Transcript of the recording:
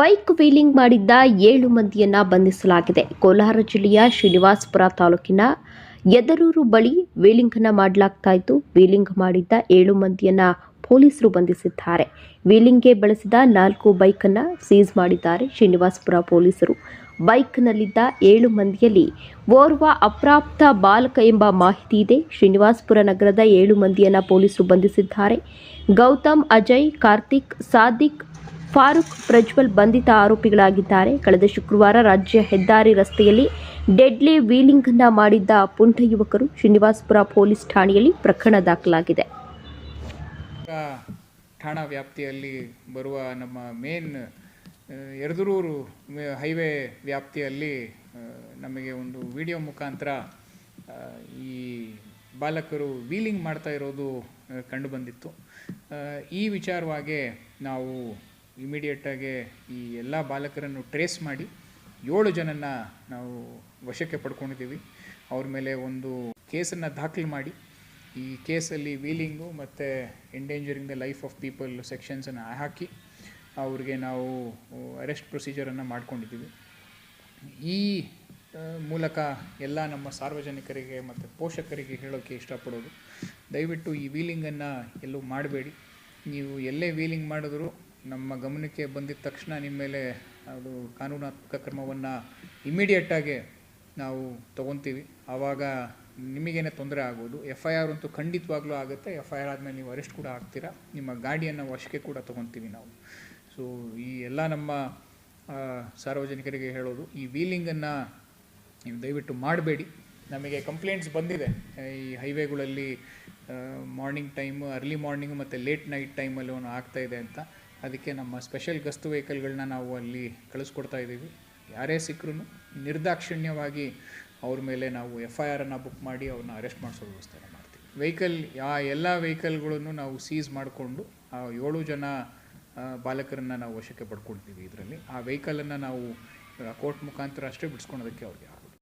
Bike wheeling ಮಾಡಿದ್ದ 7 ಮಂದಿಯನ್ನ ಬಂಧಿಸಲಾಗಿದೆ. ಕೋಲಾರ ಜಿಲ್ಲೆಯ ಶ್ರೀನಿವಾಸಪುರ ತಾಲೂಕಿನ ಯದರೂರು ಬಳಿ ವೀಲಿಂಗ್ ಮಾಡಲಾಗ್ತಾ ಇತ್ತು. ವೀಲಿಂಗ್ ಮಾಡಿದ್ದ 7 ಮಂದಿಯನ್ನ ಪೊಲೀಸರು ಬಂಧಿಸಿದ್ದಾರೆ. ವೀಲಿಂಗ್ಗೆ ಬಳಸಿದ 4 ಬೈಕ್ ಅನ್ನ ಸೀಸ್ ಮಾಡಿದ್ದಾರೆ ಶ್ರೀನಿವಾಸಪುರ ಪೊಲೀಸರು. ಬೈಕ್ನಲ್ಲಿದ್ದ 7 ಮಂದಿಯಲ್ಲಿ ಓರ್ವ ಅಪ್ರಾಪ್ತ ಬಾಲಕ ಎಂಬ ಮಾಹಿತಿ ಇದೆ. ಶ್ರೀನಿವಾಸಪುರ ನಗರದ 7 ಮಂದಿಯನ್ನ ಪೊಲೀಸರು ಬಂಧಿಸಿದ್ದಾರೆ. ಗೌತಮ್, ಅಜಯ್, ಕಾರ್ತಿಕ್, ಸಾದಿಕ್, ಫಾರೂಕ್, ಪ್ರಜ್ವಲ್ ಬಂಧಿತ ಆರೋಪಿಗಳಾಗಿದ್ದಾರೆ. ಕಳೆದ ಶುಕ್ರವಾರ ರಾಜ್ಯ ಹೆದ್ದಾರಿ ರಸ್ತೆಯಲ್ಲಿ ಡೆಡ್ಲಿ ವೀಲಿಂಗ್ ಮಾಡಿದ್ದ ಪುಂಡ ಯುವಕರು ಶ್ರೀನಿವಾಸಪುರ ಪೊಲೀಸ್ ಠಾಣೆಯಲ್ಲಿ ಪ್ರಕರಣ ದಾಖಲಾಗಿದೆ. ಠಾಣಾ ವ್ಯಾಪ್ತಿಯಲ್ಲಿ ಬರುವ ನಮ್ಮ ಮೇನ್ ಯರದೂರು ಹೈವೇ ವ್ಯಾಪ್ತಿಯಲ್ಲಿ ನಮಗೆ ಒಂದು ವಿಡಿಯೋ ಮುಖಾಂತರ ಈ ಬಾಲಕರು ವೀಲಿಂಗ್ ಮಾಡ್ತಾ ಇರೋದು ಕಂಡುಬಂದಿತ್ತು. ಈ ವಿಚಾರವಾಗಿ ನಾವು ಇಮಿಡಿಯೇಟಾಗಿ ಈ ಎಲ್ಲ ಬಾಲಕರನ್ನು ಟ್ರೇಸ್ ಮಾಡಿ 7 ಜನನ ನಾವು ವಶಕ್ಕೆ ಪಡ್ಕೊಂಡಿದ್ದೀವಿ. ಅವ್ರ ಮೇಲೆ ಒಂದು ಕೇಸನ್ನು ದಾಖಲು ಮಾಡಿ ಈ ಕೇಸಲ್ಲಿ ವೀಲಿಂಗು ಮತ್ತು ಎಂಡೇಂಜರಿಂಗ್ ದ ಲೈಫ್ ಆಫ್ ಪೀಪಲ್ ಸೆಕ್ಷನ್ಸನ್ನು ಹಾಕಿ ಅವ್ರಿಗೆ ನಾವು ಅರೆಸ್ಟ್ ಪ್ರೊಸೀಜರನ್ನು ಮಾಡ್ಕೊಂಡಿದ್ದೀವಿ. ಈ ಮೂಲಕ ಎಲ್ಲ ನಮ್ಮ ಸಾರ್ವಜನಿಕರಿಗೆ ಮತ್ತು ಪೋಷಕರಿಗೆ ಹೇಳೋಕ್ಕೆ ಇಷ್ಟಪಡೋದು, ದಯವಿಟ್ಟು ಈ ವೀಲಿಂಗನ್ನು ಎಲ್ಲೂ ಮಾಡಬೇಡಿ. ನೀವು ಎಲ್ಲೇ ವೀಲಿಂಗ್ ಮಾಡಿದ್ರು ನಮ್ಮ ಗಮನಕ್ಕೆ ಬಂದಿದ್ದ ತಕ್ಷಣ ನಿಮ್ಮ ಮೇಲೆ ಅದು ಕಾನೂನಾತ್ಮಕ ಕ್ರಮವನ್ನು ಇಮಿಡಿಯೇಟಾಗಿ ನಾವು ತೊಗೊತೀವಿ. ಆವಾಗ ನಿಮಗೇನೆ ತೊಂದರೆ ಆಗೋದು. FIR ಅಂತೂ ಖಂಡಿತವಾಗ್ಲೂ ಆಗುತ್ತೆ. FIR ಆದಮೇಲೆ ನೀವು ಅರೆಸ್ಟ್ ಕೂಡ ಆಗ್ತೀರಾ. ನಿಮ್ಮ ಗಾಡಿಯನ್ನು ವಶಕ್ಕೆ ಕೂಡ ತೊಗೊತೀವಿ ನಾವು. ಸೊ ಈ ಎಲ್ಲ ನಮ್ಮ ಸಾರ್ವಜನಿಕರಿಗೆ ಹೇಳೋದು, ಈ ವೀಲಿಂಗನ್ನು ನೀವು ದಯವಿಟ್ಟು ಮಾಡಬೇಡಿ. ನಮಗೆ ಕಂಪ್ಲೇಂಟ್ಸ್ ಬಂದಿದೆ ಈ ಹೈವೇಗಳಲ್ಲಿ ಮಾರ್ನಿಂಗ್ ಟೈಮು, ಅರ್ಲಿ ಮಾರ್ನಿಂಗು ಮತ್ತು ಲೇಟ್ ನೈಟ್ ಟೈಮಲ್ಲಿ ಆಗ್ತಾಯಿದೆ ಅಂತ. ಅದಕ್ಕೆ ನಮ್ಮ ಸ್ಪೆಷಲ್ ಗಸ್ತು ವೆಹಿಕಲ್ಗಳನ್ನ ನಾವು ಅಲ್ಲಿ ಕಳಿಸ್ಕೊಡ್ತಾ ಇದ್ದೀವಿ. ಯಾರೇ ಸಿಕ್ಕರೂ ನಿರ್ದಾಕ್ಷಿಣ್ಯವಾಗಿ ಅವ್ರ ಮೇಲೆ ನಾವು FIRನ್ನು ಬುಕ್ ಮಾಡಿ ಅವ್ರನ್ನ ಅರೆಸ್ಟ್ ಮಾಡಿಸೋ ವ್ಯವಸ್ಥೆನ ಮಾಡ್ತೀವಿ. ಎಲ್ಲ ವೆಹಿಕಲ್ಗಳನ್ನು ನಾವು ಸೀಸ್ ಮಾಡಿಕೊಂಡು ಆ 7 ಜನ ಬಾಲಕರನ್ನು ನಾವು ವಶಕ್ಕೆ ಪಡ್ಕೊಳ್ತೀವಿ. ಇದರಲ್ಲಿ ಆ ವೆಹಿಕಲನ್ನು ನಾವು ಕೋರ್ಟ್ ಮುಖಾಂತರ ಅಷ್ಟೇ ಬಿಡಿಸ್ಕೊಳೋದಕ್ಕೆ ಅವ್ರಿಗೆ